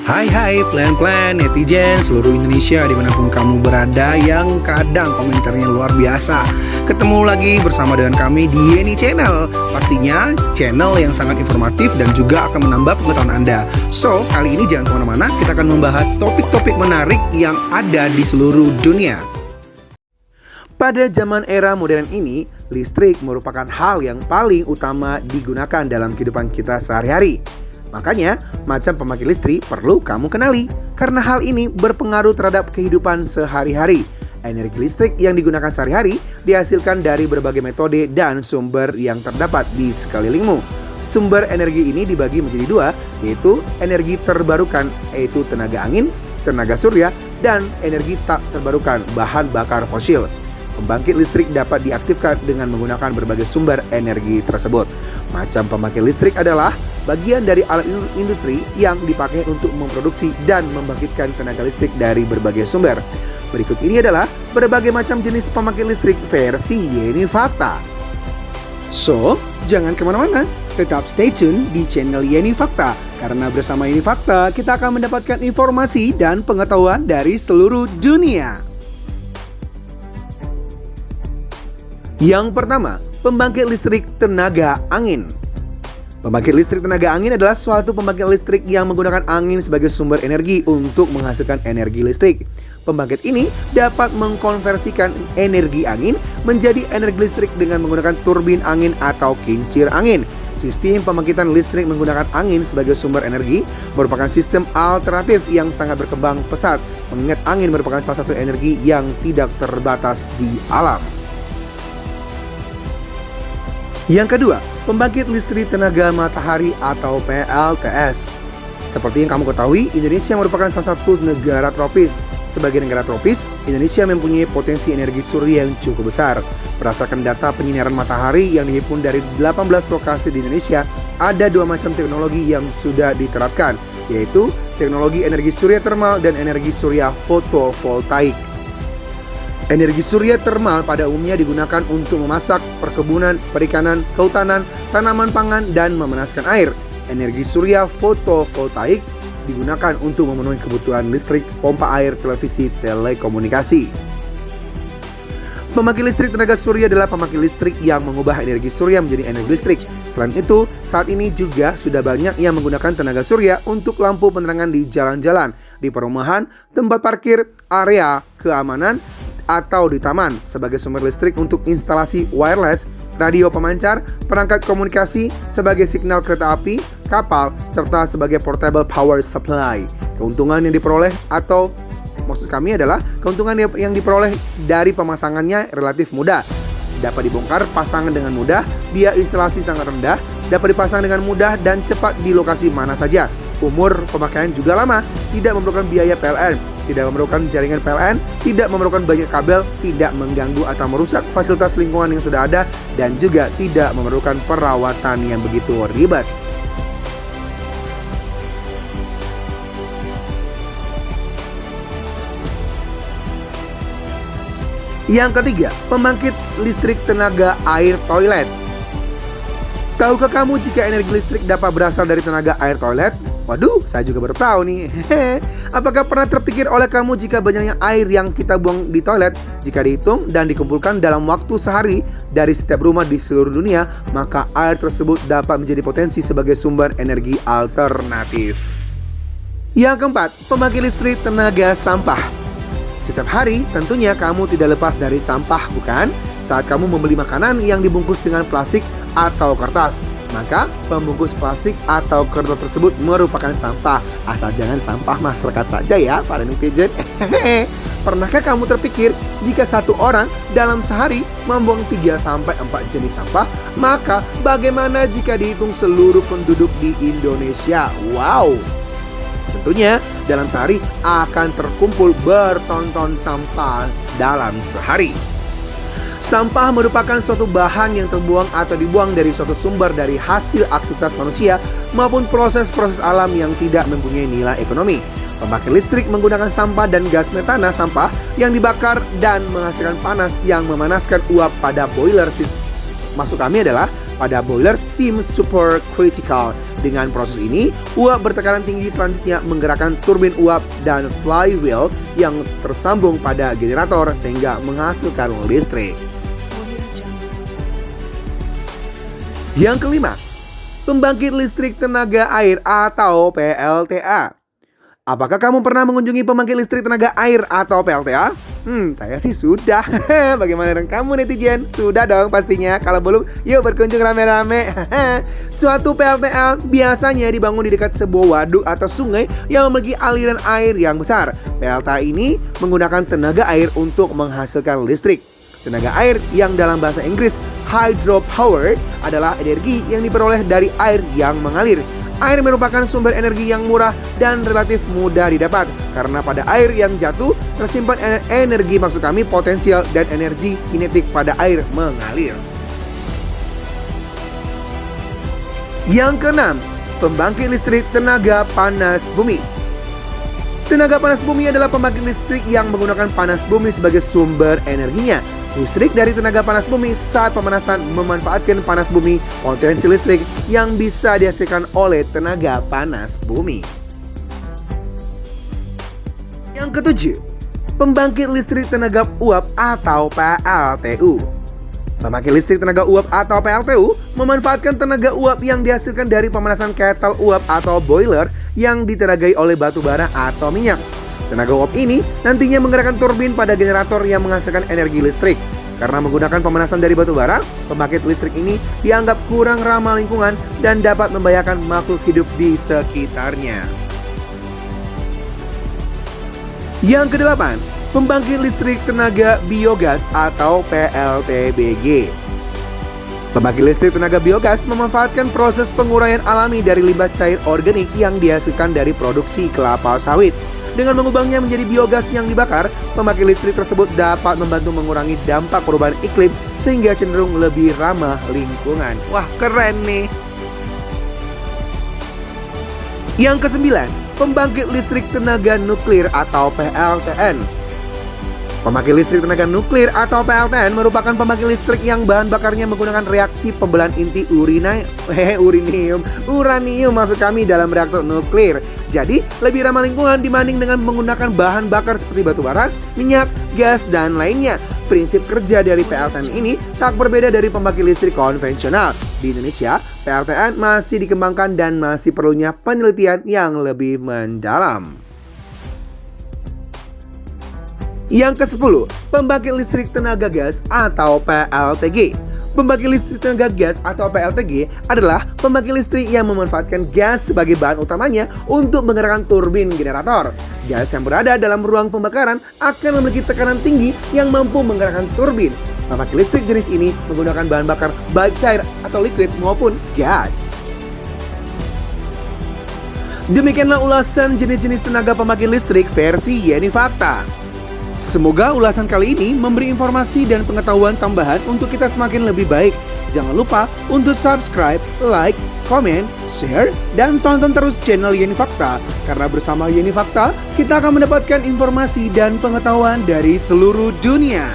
Hai plan-plan netizen seluruh Indonesia dimanapun kamu berada yang kadang komentarnya luar biasa. Ketemu lagi bersama dengan kami di Yeni Channel. Pastinya channel yang sangat informatif dan juga akan menambah pengetahuan Anda. So, kali ini jangan kemana-mana, kita akan membahas topik-topik menarik yang ada di seluruh dunia. Pada zaman era modern ini, listrik merupakan hal yang paling utama digunakan dalam kehidupan kita sehari-hari. Makanya, macam pembangkit listrik perlu kamu kenali, karena hal ini berpengaruh terhadap kehidupan sehari-hari. Energi listrik yang digunakan sehari-hari dihasilkan dari berbagai metode dan sumber yang terdapat di sekelilingmu. Sumber energi ini dibagi menjadi dua, yaitu energi terbarukan, yaitu tenaga angin, tenaga surya, dan energi tak terbarukan, bahan bakar fosil. Pembangkit listrik dapat diaktifkan dengan menggunakan berbagai sumber energi tersebut. Macam pembangkit listrik adalah bagian dari alat industri yang dipakai untuk memproduksi dan membangkitkan tenaga listrik dari berbagai sumber. Berikut ini adalah berbagai macam jenis pembangkit listrik versi Yeni Fakta. So, jangan kemana-mana, tetap stay tune di channel Yeni Fakta. Karena bersama Yeni Fakta, kita akan mendapatkan informasi dan pengetahuan dari seluruh dunia. Yang pertama, pembangkit listrik tenaga angin. Pembangkit listrik tenaga angin adalah suatu pembangkit listrik yang menggunakan angin sebagai sumber energi untuk menghasilkan energi listrik. Pembangkit ini dapat mengkonversikan energi angin menjadi energi listrik dengan menggunakan turbin angin atau kincir angin. Sistem pembangkitan listrik menggunakan angin sebagai sumber energi merupakan sistem alternatif yang sangat berkembang pesat, mengingat angin merupakan salah satu energi yang tidak terbatas di alam. Yang kedua, pembangkit listrik tenaga matahari atau PLTS. Seperti yang kamu ketahui, Indonesia merupakan salah satu negara tropis. Sebagai negara tropis, Indonesia mempunyai potensi energi surya yang cukup besar. Berdasarkan data penyinaran matahari yang dihimpun dari 18 lokasi di Indonesia, ada dua macam teknologi yang sudah diterapkan, yaitu teknologi energi surya termal dan energi surya fotovoltaik. Energi surya termal pada umumnya digunakan untuk memasak, perkebunan, perikanan, kehutanan, tanaman pangan, dan memanaskan air. Energi surya fotovoltaik digunakan untuk memenuhi kebutuhan listrik, pompa air, televisi, telekomunikasi. Pembangkit listrik tenaga surya adalah pembangkit listrik yang mengubah energi surya menjadi energi listrik. Selain itu, saat ini juga sudah banyak yang menggunakan tenaga surya untuk lampu penerangan di jalan-jalan, di perumahan, tempat parkir, area keamanan, atau di taman sebagai sumber listrik untuk instalasi wireless, radio pemancar, perangkat komunikasi, sebagai signal kereta api, kapal, serta sebagai portable power supply. Keuntungan yang diperoleh atau maksud kami adalah keuntungan yang diperoleh dari pemasangannya relatif mudah. Dapat dibongkar pasangan dengan mudah, biaya instalasi sangat rendah, dapat dipasang dengan mudah dan cepat di lokasi mana saja. Umur pemakaian juga lama, tidak memerlukan biaya PLN, tidak memerlukan jaringan PLN, tidak memerlukan banyak kabel, tidak mengganggu atau merusak fasilitas lingkungan yang sudah ada, dan juga tidak memerlukan perawatan yang begitu ribet. Yang ketiga, pembangkit listrik tenaga air toilet. Tahukah kamu jika energi listrik dapat berasal dari tenaga air toilet? Waduh, saya juga baru tahu nih. Apakah pernah terpikir oleh kamu jika banyaknya air yang kita buang di toilet, jika dihitung dan dikumpulkan dalam waktu sehari dari setiap rumah di seluruh dunia, maka air tersebut dapat menjadi potensi sebagai sumber energi alternatif. Yang keempat, pembangkit listrik tenaga sampah. Setiap hari tentunya kamu tidak lepas dari sampah, bukan? Saat kamu membeli makanan yang dibungkus dengan plastik atau kertas, maka pembungkus plastik atau kertas tersebut merupakan sampah. Asal jangan sampah masyarakat saja ya para netizen. Pernahkah kamu terpikir jika satu orang dalam sehari membuang 3-4 jenis sampah? Maka bagaimana jika dihitung seluruh penduduk di Indonesia? Wow! Tentunya dalam sehari akan terkumpul bertonton sampah dalam sehari. Sampah merupakan suatu bahan yang terbuang atau dibuang dari suatu sumber dari hasil aktivitas manusia maupun proses-proses alam yang tidak mempunyai nilai ekonomi. Pembangkit listrik menggunakan sampah dan gas metana sampah yang dibakar dan menghasilkan panas yang memanaskan uap pada boiler. Maksud kami adalah pada boiler steam supercritical. Dengan proses ini, uap bertekanan tinggi selanjutnya menggerakkan turbin uap dan flywheel yang tersambung pada generator sehingga menghasilkan listrik. Yang kelima, pembangkit listrik tenaga air atau PLTA. Apakah kamu pernah mengunjungi pembangkit listrik tenaga air atau PLTA? Saya sih sudah. Bagaimana dengan kamu netizen? Sudah dong pastinya. Kalau belum, yuk berkunjung rame-rame. Suatu PLTA biasanya dibangun di dekat sebuah waduk atau sungai yang memiliki aliran air yang besar. PLTA ini menggunakan tenaga air untuk menghasilkan listrik. Tenaga air yang dalam bahasa Inggris hydropower adalah energi yang diperoleh dari air yang mengalir. Air merupakan sumber energi yang murah dan relatif mudah didapat karena pada air yang jatuh tersimpan energi, maksud kami potensial dan energi kinetik pada air mengalir. Yang keenam, pembangkit listrik tenaga panas bumi. Tenaga panas bumi adalah pembangkit listrik yang menggunakan panas bumi sebagai sumber energinya. Listrik dari tenaga panas bumi saat pemanasan memanfaatkan panas bumi, potensi listrik yang bisa dihasilkan oleh tenaga panas bumi. Yang ketujuh, pembangkit listrik tenaga uap atau PLTU. Pembangkit listrik tenaga uap atau PLTU memanfaatkan tenaga uap yang dihasilkan dari pemanasan kettle uap atau boiler yang ditenagai oleh batu bara atau minyak. Tenaga uap ini nantinya menggerakkan turbin pada generator yang menghasilkan energi listrik. Karena menggunakan pemanasan dari batu bara, pembangkit listrik ini dianggap kurang ramah lingkungan dan dapat membahayakan makhluk hidup di sekitarnya. Yang kedelapan, pembangkit listrik tenaga biogas atau PLTBG. Pembangkit listrik tenaga biogas memanfaatkan proses penguraian alami dari limbah cair organik yang dihasilkan dari produksi kelapa sawit. Dengan mengubahnya menjadi biogas yang dibakar, pembangkit listrik tersebut dapat membantu mengurangi dampak perubahan iklim sehingga cenderung lebih ramah lingkungan. Wah, keren nih. Yang kesembilan, pembangkit listrik tenaga nuklir atau PLTN. Pembangkit listrik tenaga nuklir atau PLTN merupakan pembangkit listrik yang bahan bakarnya menggunakan reaksi pembelahan inti uranium maksud kami dalam reaktor nuklir. Jadi lebih ramah lingkungan dibanding dengan menggunakan bahan bakar seperti batu bara, minyak, gas, dan lainnya. Prinsip kerja dari PLTN ini tak berbeda dari pembangkit listrik konvensional. Di Indonesia, PLTN masih dikembangkan dan masih perlunya penelitian yang lebih mendalam. Yang ke-10, pembangkit listrik tenaga gas atau PLTG. Pembangkit listrik tenaga gas atau PLTG adalah pembangkit listrik yang memanfaatkan gas sebagai bahan utamanya untuk menggerakkan turbin generator. Gas yang berada dalam ruang pembakaran akan memiliki tekanan tinggi yang mampu menggerakkan turbin. Pembangkit listrik jenis ini menggunakan bahan bakar baik cair atau liquid maupun gas. Demikianlah ulasan jenis-jenis tenaga pembangkit listrik versi Yeni Fakta. Semoga ulasan kali ini memberi informasi dan pengetahuan tambahan untuk kita semakin lebih baik. Jangan lupa untuk subscribe, like, komen, share, dan tonton terus channel Yeni Fakta. Karena bersama Yeni Fakta, kita akan mendapatkan informasi dan pengetahuan dari seluruh dunia.